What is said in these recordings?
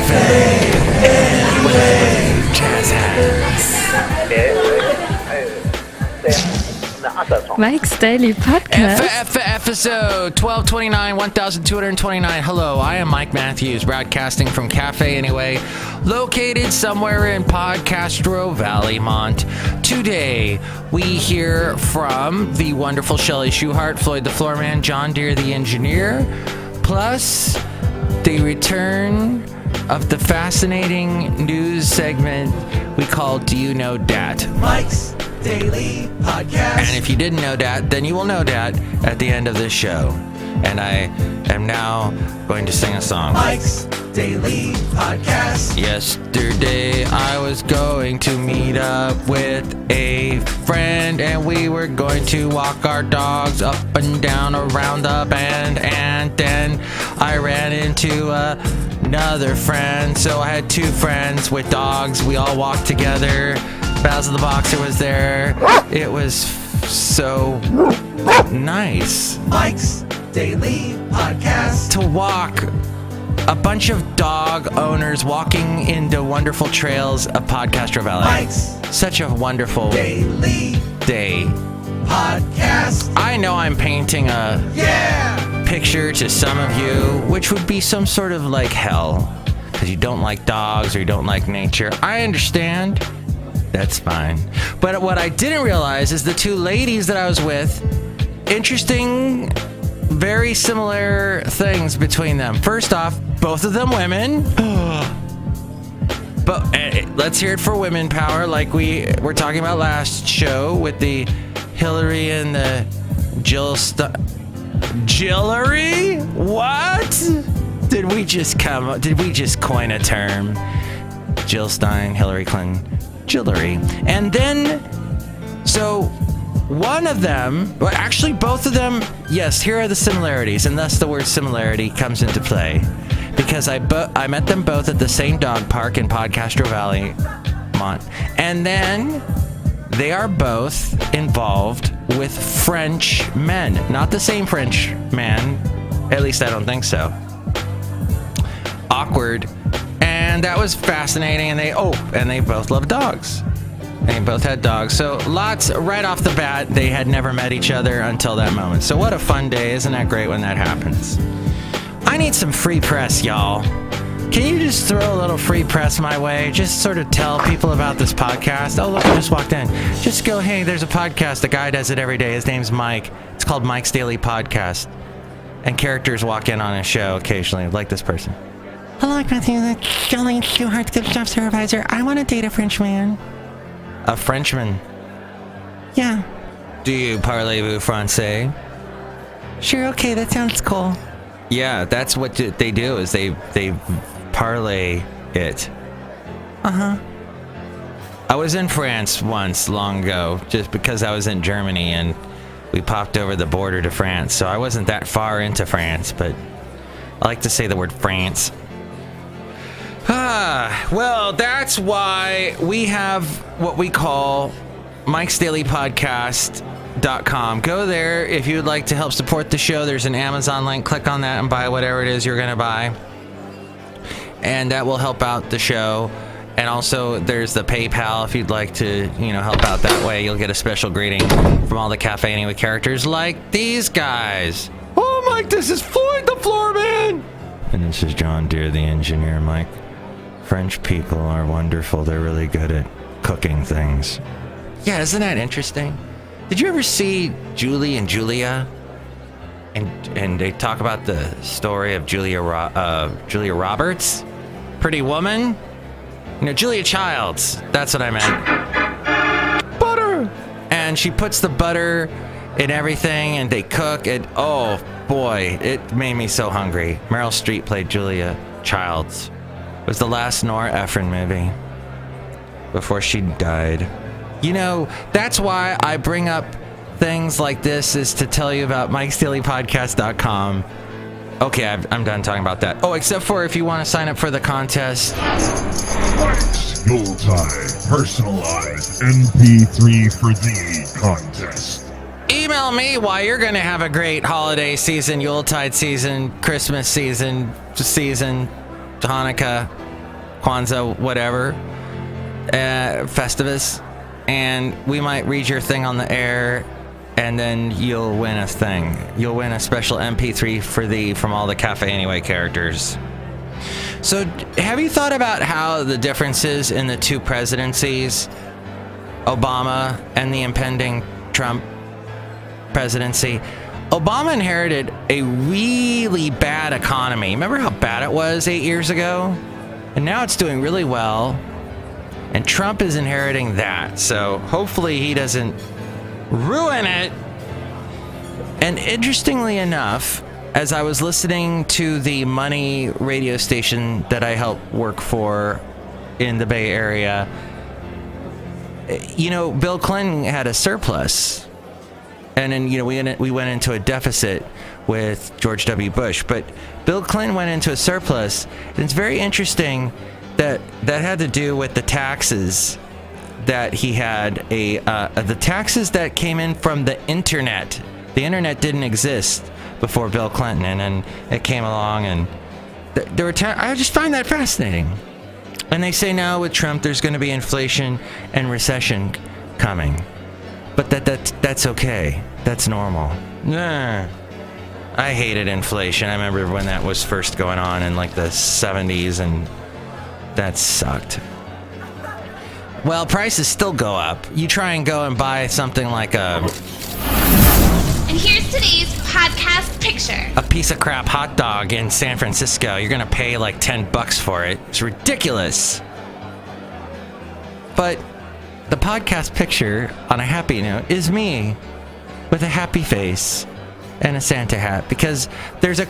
Cafe Anyway, jazz hands. Mike's Daily Podcast. Episode 1229, 1229. Hello, I am Mike Matthews, broadcasting from Cafe Anyway, located somewhere in Podcastro Valley, Mont. Today, we hear from the wonderful Chely Shoehart, Floyd the Floorman, John Deere the engineer, plus the return of the fascinating news segment we call Do You Know Dat? Mike's Daily Podcast. And if you didn't know that, then you will know that at the end of this show. And I am now going to sing a song. Mike's Daily Podcast. Yesterday I was going to meet up with a friend, and we were going to walk our dogs up and down around the bend, and then I ran into another friend. So I had two friends with dogs. We all walked together. Bowser the Boxer was there. It was so nice. Mike's Daily Podcast. To walk a bunch of dog owners walking into wonderful trails of Podcastro Valley. Mike's Such a wonderful Daily day. Podcast. I know I'm painting a picture to some of you, which would be some sort of like hell, because you don't like dogs or you don't like nature. I understand. That's fine. But what I didn't realize is the two ladies that I was with, interesting, very similar things between them. First off, both of them women. But let's hear it for women power, like we were talking about last show with the Hillary and the Jillery? What? Did we just coin a term? Jill Stein, Hillary Clinton. Jillery. And then, so one of them, well, actually both of them, yes, here are the similarities, and thus the word similarity comes into play, because I met them both at the same dog park in Podcastro Valley, Mont, and then they are both involved with French men, not the same French man, at least I don't think so. Awkward. And that was fascinating, and they both love dogs. They both had dogs. So lots, right off the bat, they had never met each other until that moment. So what a fun day. Isn't that great when that happens? I need some free press, y'all. Can you just throw a little free press my way? Just sort of tell people about this podcast. Oh, look, I just walked in. Just go, hey, there's a podcast. The guy does it every day. His name's Mike. It's called Mike's Daily Podcast. And characters walk in on his show occasionally, like this person. Hello, Matthew. Chely Shoehart, good job supervisor. I want to date a Frenchman. A Frenchman? Yeah. Do you parlez-vous français? Sure, okay, that sounds cool. Yeah, that's what they do, is they parlay it. Uh-huh. I was in France once, long ago, just because I was in Germany, and we popped over the border to France, so I wasn't that far into France, but I like to say the word France. Well, that's why we have what we call Mike's Daily Podcast.com. Go there if you would like to help support the show. There's an Amazon link. Click on that and buy whatever it is you're going to buy. And that will help out the show. And also, there's the PayPal if you'd like to, help out that way. You'll get a special greeting from all the Cafe Anyway characters like these guys. Oh, Mike, this is Floyd the Floorman. And this is John Deere the engineer, Mike. French people are wonderful. They're really good at cooking things. Yeah, isn't that interesting? Did you ever see Julie and Julia? And they talk about the story of Julia Roberts? Pretty Woman? Julia Childs. That's what I meant. Butter! And she puts the butter in everything, and they cook it. Oh, boy, it made me so hungry. Meryl Streep played Julia Childs. It was the last Nora Ephron movie before she died. That's why I bring up things like this, is to tell you about Mike'sDailyPodcast.com. Okay, I'm done talking about that. Oh, except for if you want to sign up for the contest. Mike's Yuletide Personalized MP3 for Thee contest. Email me why you're going to have a great holiday season, Yuletide season, Christmas season, Hanukkah, Kwanzaa, whatever, Festivus, and we might read your thing on the air, and then you'll win a thing. You'll win a special MP3 for thee from all the Cafe Anyway characters. So, have you thought about how the differences in the two presidencies, Obama and the impending Trump presidency? Obama inherited a really bad economy. Remember how bad it was 8 years ago? And now it's doing really well. And Trump is inheriting that. So hopefully he doesn't ruin it. And interestingly enough, as I was listening to the Money radio station that I help work for in the Bay Area, you know, Bill Clinton had a surplus. And then, you know, we went into a deficit with George W. Bush. But Bill Clinton went into a surplus. And it's very interesting that had to do with the taxes that he had. The taxes that came in from the internet. The internet didn't exist before Bill Clinton. And then it came along, and there were I just find that fascinating. And they say now with Trump, there's going to be inflation and recession coming. But that's okay. That's normal. Nah. I hated inflation. I remember when that was first going on in like the 70s, and that sucked. Well, prices still go up. You try and go and buy something like And here's today's podcast picture. a piece of crap hot dog in San Francisco. You're gonna pay like $10 for it. It's ridiculous. But the podcast picture, on a happy note, is me with a happy face and a Santa hat, because there's a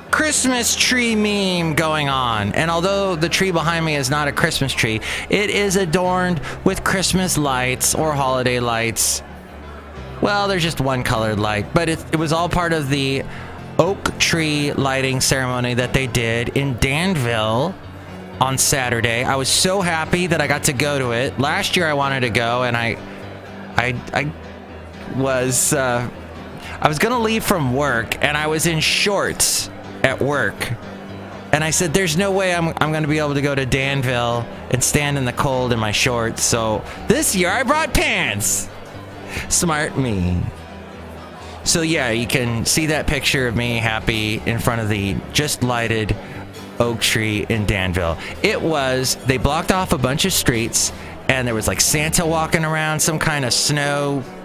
Christmas tree meme going on. And although the tree behind me is not a Christmas tree, it is adorned with Christmas lights or holiday lights. Well, there's just one colored light, but it was all part of the oak tree lighting ceremony that they did in Danville on Saturday. I was so happy that I got to go to it. Last year I wanted to go, and I was gonna leave from work, and I was in shorts at work, and I said, there's no way I'm gonna be able to go to Danville and stand in the cold in my shorts. So this year I brought pants. Smart me. So yeah, you can see that picture of me happy in front of the just lighted oak tree in Danville. They blocked off a bunch of streets, and there was like Santa walking around, some kind of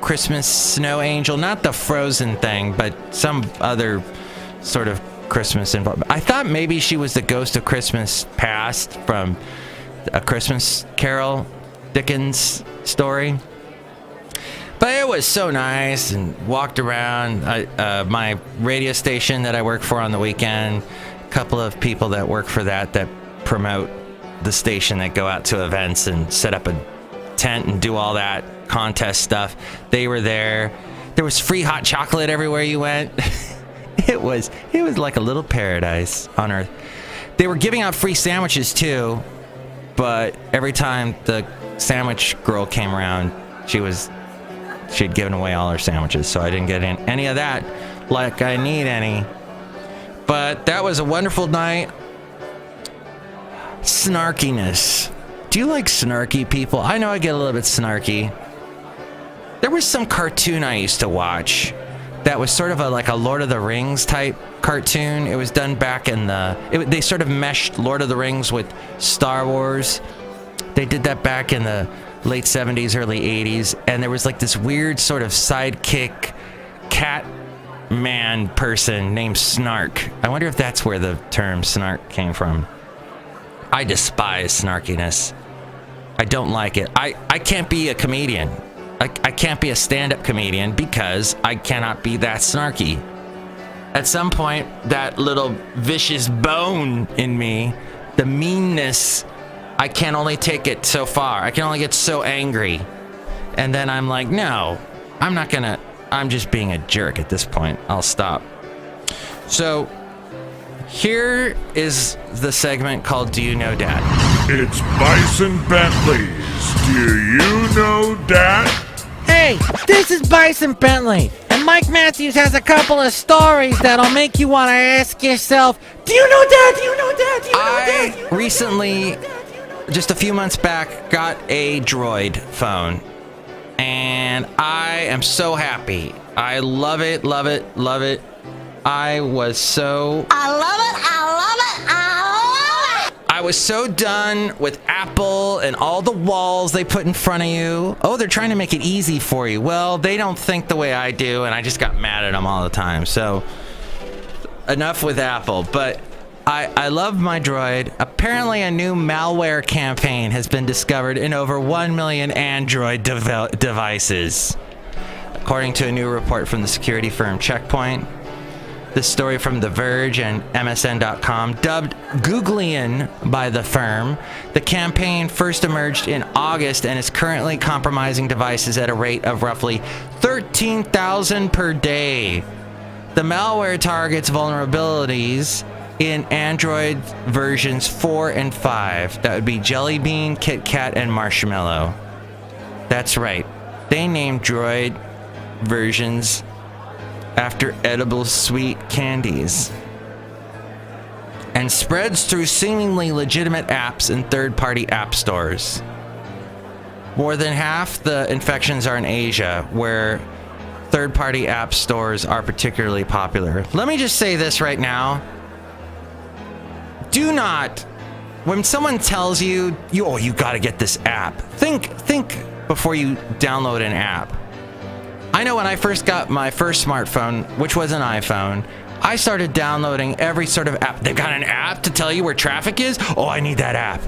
Christmas snow angel, not the Frozen thing, but some other sort of Christmas involved. I thought maybe she was the ghost of Christmas Past from A Christmas Carol, Dickens story. But it was so nice, and walked around my radio station that I work for on the weekend. A couple of people that work for that promote the station, that go out to events and set up a tent and do all that contest stuff. They were there. There was free hot chocolate everywhere you went. It was like a little paradise on earth. They were giving out free sandwiches too, but every time the sandwich girl came around, she'd given away all her sandwiches, so I didn't get any of that like I need any. But that was a wonderful night. Snarkiness. Do you like snarky people? I know I get a little bit snarky. There was some cartoon I used to watch that was sort of like a Lord of the Rings type cartoon. It was done back in they sort of meshed Lord of the Rings with Star Wars. They did that back in the late 70s, early 80s, and there was like this weird sort of sidekick cat man person named Snark. I wonder if that's where the term snark came from. I despise snarkiness. I don't like it. I can't be a comedian. I can't be a stand-up comedian because I cannot be that snarky. At some point, that little vicious bone in me, the meanness, I can only take it so far. I can only get so angry. And then I'm like, no, I'm just being a jerk at this point. I'll stop. So here is the segment called Do You Know Dat? It's Bison Bentley's Do You Know Dat? Hey, this is Bison Bentley, and Mike Matthews has a couple of stories that'll make you want to ask yourself, do you know that? Do you know that? Do you know that? I recently just a few months back, got a Droid phone. And I am so happy. I love it, love it, love it. I was so... I love it, I love it, I love it! I was so done with Apple and all the walls they put in front of you. Oh, they're trying to make it easy for you. Well, they don't think the way I do, and I just got mad at them all the time. So, enough with Apple. But I love my Droid. Apparently, a new malware campaign has been discovered in over 1 million Android devices, according to a new report from the security firm Check Point. This story from The Verge and MSN.com, dubbed Googlean by the firm. The campaign first emerged in August and is currently compromising devices at a rate of roughly 13,000 per day. The malware targets vulnerabilities in Android versions 4 and 5. That would be Jelly Bean, Kit Kat, and Marshmallow. That's right. They named Droid versions after edible sweet candies, and spreads through seemingly legitimate apps and third-party app stores. More than half the infections are in Asia, where third-party app stores are particularly popular. Let me just say this right now. Do not, when someone tells you, you gotta get this app, think before you download an app. I know when I first got my first smartphone, which was an iPhone, I started downloading every sort of app. They've got an app to tell you where traffic is? Oh, I need that app.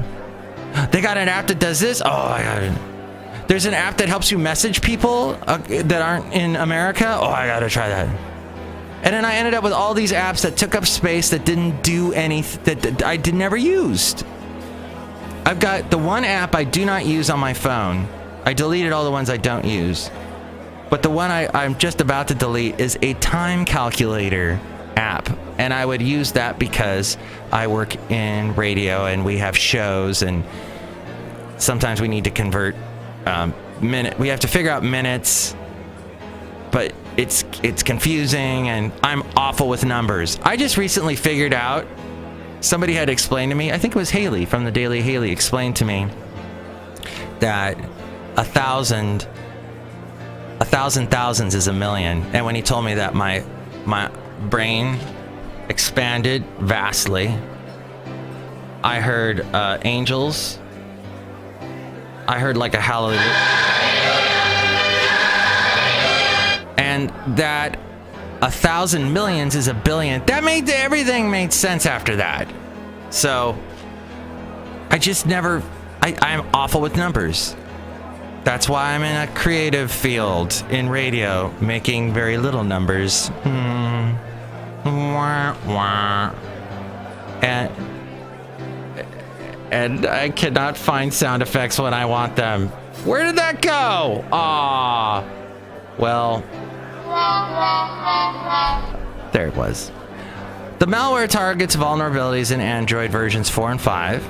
They got an app that does this? Oh, I got it. There's an app that helps you message people that aren't in America? Oh, I gotta try that. And then I ended up with all these apps that took up space that didn't do anything, that I never used. I've got the one app I do not use on my phone. I deleted all the ones I don't use. But the one I'm just about to delete is a time calculator app. And I would use that because I work in radio and we have shows, and sometimes we need to convert we have to figure out minutes, but it's confusing, and I'm awful with numbers. I just recently figured out, somebody had explained to me, I think it was Haley from the Daily Haley, explained to me that 1,000 thousands is a million. And when he told me that, my brain expanded vastly. I heard angels. I heard like a hallelujah. And that 1,000 millions is a billion. That made everything made sense after that. So I just never, I'm awful with numbers. That's why I'm in a creative field in radio, making very little numbers. Wah, wah. And I cannot find sound effects when I want them. Where did that go? Ah, well, there it was. The malware targets vulnerabilities in Android versions 4 and 5.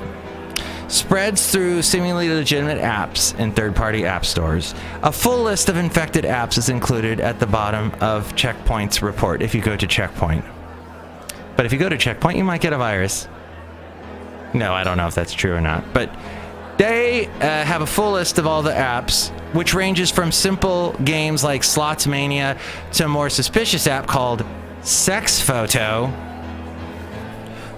Spreads through seemingly legitimate apps in third-party app stores. A full list of infected apps is included at the bottom of Checkpoint's report if you go to Checkpoint. But if you go to Checkpoint, you might get a virus. No, I don't know if that's true or not. But they have a full list of all the apps, which ranges from simple games like Slots Mania to a more suspicious app called Sex Photo.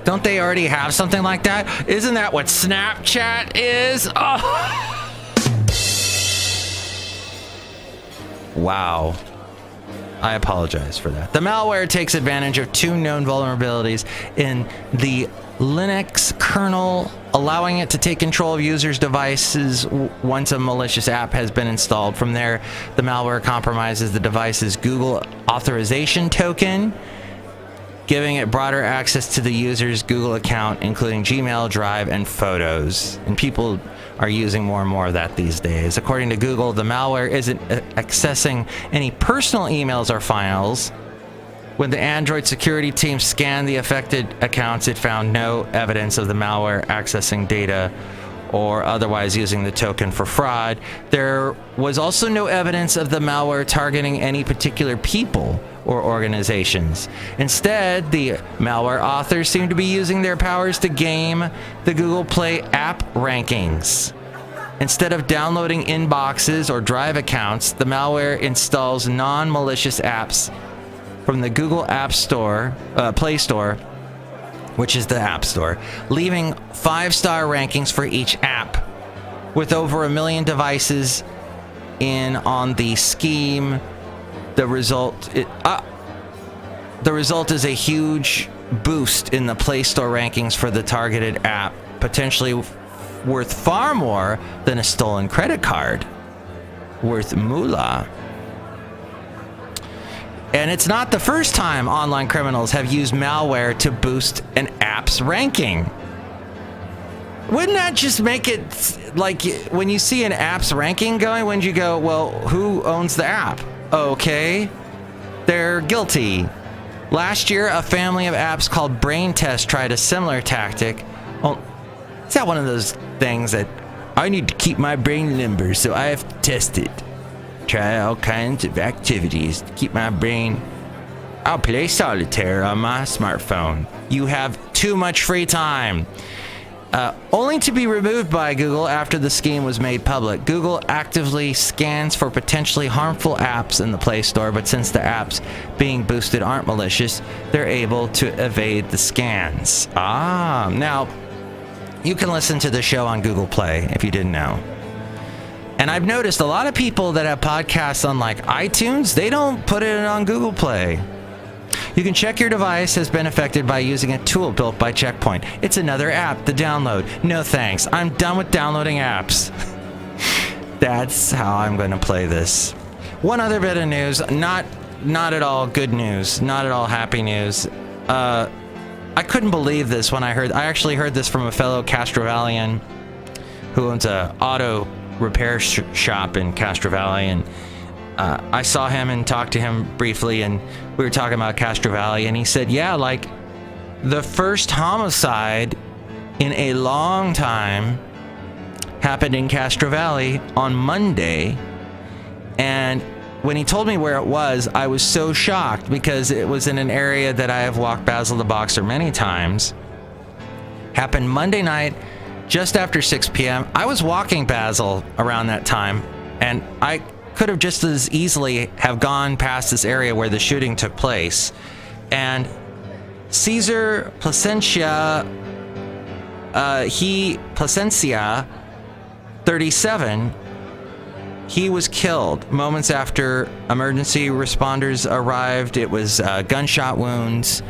Don't they already have something like that? Isn't that what Snapchat is? Oh. Wow. I apologize for that. The malware takes advantage of 2 known vulnerabilities in the Linux kernel, allowing it to take control of users' devices once a malicious app has been installed. From there, the malware compromises the device's Google authorization token, giving it broader access to the user's Google account, including Gmail, Drive, and Photos. And people are using more and more of that these days. According to Google, the malware isn't accessing any personal emails or files. When the Android security team scanned the affected accounts, it found no evidence of the malware accessing data or otherwise using the token for fraud. There was also no evidence of the malware targeting any particular people or organizations. Instead, the malware authors seem to be using their powers to game the Google Play app rankings. Instead of downloading inboxes or Drive accounts, the malware installs non-malicious apps from the Google App Store, Play Store, which is the App Store, leaving 5-star rankings for each app. With over 1 million devices in on the scheme, the result is a huge boost in the Play Store rankings for the targeted app, potentially worth far more than a stolen credit card, worth moolah. And it's not the first time online criminals have used malware to boost an app's ranking. Wouldn't that just make it like when you see an app's ranking going, wouldn't you go, well, who owns the app? Okay, they're guilty. Last year, a family of apps called Brain Test tried a similar tactic. Well, it's not one of those things that I need to keep my brain limber, so I have to test it. Try all kinds of activities to keep my brain. I'll play solitaire on my smartphone. You have too much free time. Only to be removed by Google after the scheme was made public. Google actively scans for potentially harmful apps in the Play Store, but since the apps being boosted aren't malicious, they're able to evade the scans. Now, you can listen to the show on Google Play if you didn't know. And I've noticed a lot of people that have podcasts on like iTunes, they don't put it on Google Play. You can check your device has been affected by using a tool built by Checkpoint. It's another app to download. No thanks. I'm done with downloading apps. That's how I'm going to play this. One other bit of news, not at all good news, not at all happy news. I couldn't believe this when I actually heard this from a fellow Castro Valleyan who owns a auto repair shop in Castro Valley, and I saw him and talked to him briefly, and we were talking about Castro Valley, and he said, yeah, like the first homicide in a long time happened in Castro Valley on Monday. And when he told me where it was, I was so shocked because it was in an area that I have walked Basil the Boxer many times. Happened Monday night, just after 6 p.m. I was walking Basil around that time, and I could have just as easily have gone past this area where the shooting took place. And Cesar Placencia, 37, he was killed moments after emergency responders arrived. It was gunshot wounds,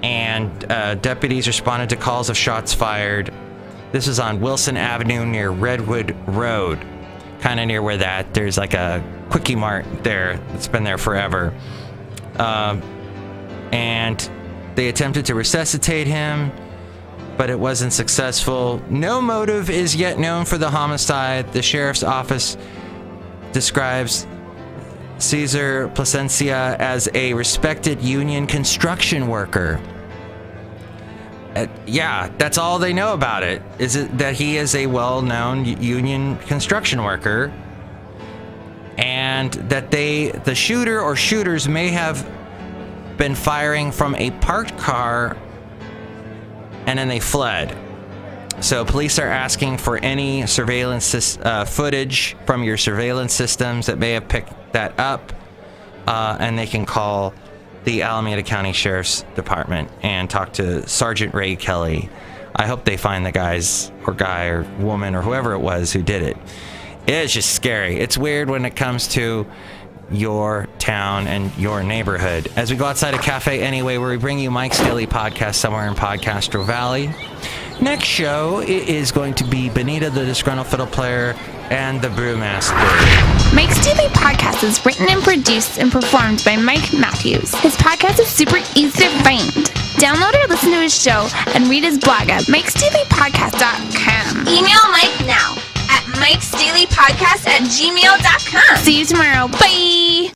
and deputies responded to calls of shots fired. This is on Wilson Avenue near Redwood Road, kind of near where there's like a Quickie Mart there. It's been there forever. And they attempted to resuscitate him, but it wasn't successful. No motive is yet known for the homicide. The sheriff's office describes Cesar Placencia as a respected union construction worker. Yeah, that's all they know about it, is that he is a well-known union construction worker, and that the shooter or shooters may have been firing from a parked car and then they fled. So police are asking for any surveillance footage from your surveillance systems that may have picked that up, and they can call the Alameda County Sheriff's Department and talk to Sergeant Ray Kelly. I hope they find the guy or woman or whoever it was who did it. It's just scary. It's weird when it comes to your town and your neighborhood. As we go outside a cafe anyway, where we bring you Mike's Daily Podcast somewhere in Podcastro Valley. Next show, it is going to be Benita, the Disgruntled Fiddle Player, and the Brewmaster. Mike's Daily Podcast is written and produced and performed by Mike Matthews. His podcast is super easy to find. Download or listen to his show and read his blog at mikesdailypodcast.com. Email Mike now at mikesdailypodcast@gmail.com. See you tomorrow. Bye!